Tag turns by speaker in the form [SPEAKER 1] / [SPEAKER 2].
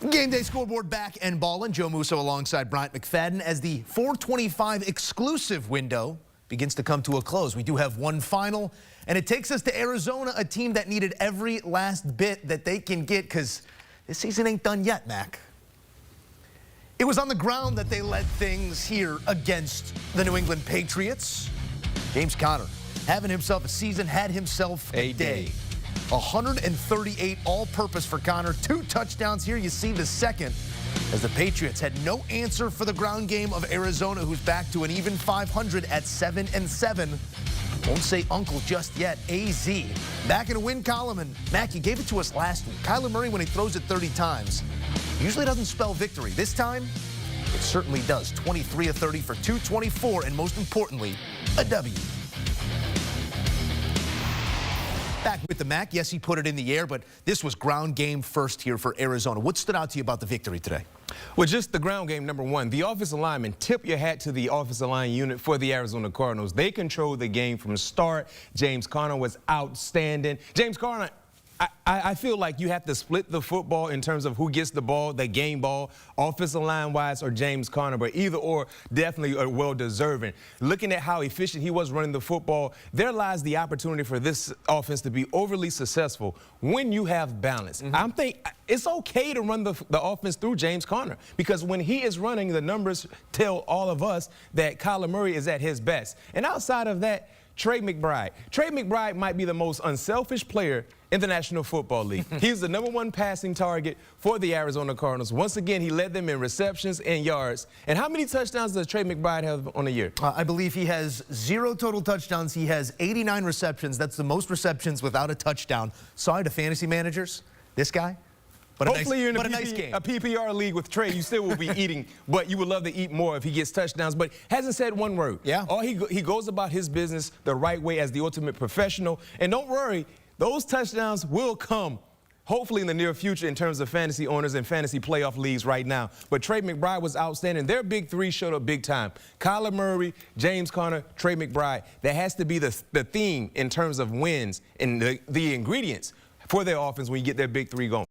[SPEAKER 1] Game day scoreboard back and ballin'. Joe Musso alongside Bryant McFadden as the 425 exclusive window begins to come to a close. We do have one final, and it takes us to Arizona, a team that needed every last bit that they can get because this season ain't done yet, Mac. It was on the ground that they led things here against the New England Patriots. James Conner having himself a season, had himself a day. 138 all-purpose for Conner, 2 touchdowns here. You see the second as the Patriots had no answer for the ground game of Arizona, who's back to an even 500 at 7-7. Won't say uncle just yet. AZ back in a win column, and Mac, you gave it to us last week. Kyler Murray, when he throws it 30 times, usually doesn't spell victory. This time, it certainly does. 23 of 30 for 224, and most importantly, a W. Back with the Mac. Yes, he put it in the air, but this was ground game first here for Arizona. What stood out to you about the victory today?
[SPEAKER 2] Well, just the ground game, number one. The offensive linemen, tip your hat to the offensive line unit for the Arizona Cardinals. They controlled the game from the start. James Conner was outstanding. James Conner, I feel like you have to split the football in terms of who gets the ball, the game ball, offensive line-wise, or James Conner, but either or definitely are well-deserving. Looking at how efficient he was running the football, there lies the opportunity for this offense to be overly successful when you have balance. I'm thinking it's okay to run the offense through James Conner because when he is running, the numbers tell all of us that Kyler Murray is at his best. And outside of that, Trey McBride might be the most unselfish player in the National Football League. He's the #1 passing target for the Arizona Cardinals. Once again, he led them in receptions and yards. And how many touchdowns does Trey McBride have on a year?
[SPEAKER 1] I believe he has 0 total touchdowns. He has 89 receptions. That's the most receptions without a touchdown. Sorry to fantasy managers, this guy. But
[SPEAKER 2] hopefully you're in
[SPEAKER 1] a
[SPEAKER 2] PPR league with Trey. You still will be eating, but you would love to eat more if he gets touchdowns. But hasn't said one word.
[SPEAKER 1] Yeah.
[SPEAKER 2] He goes about his business the right way as the ultimate professional. And don't worry, those touchdowns will come hopefully in the near future in terms of fantasy owners and fantasy playoff leagues right now. But Trey McBride was outstanding. Their big three showed up big time. Kyler Murray, James Conner, Trey McBride. That has to be the theme in terms of wins and the ingredients for their offense when you get their big three going.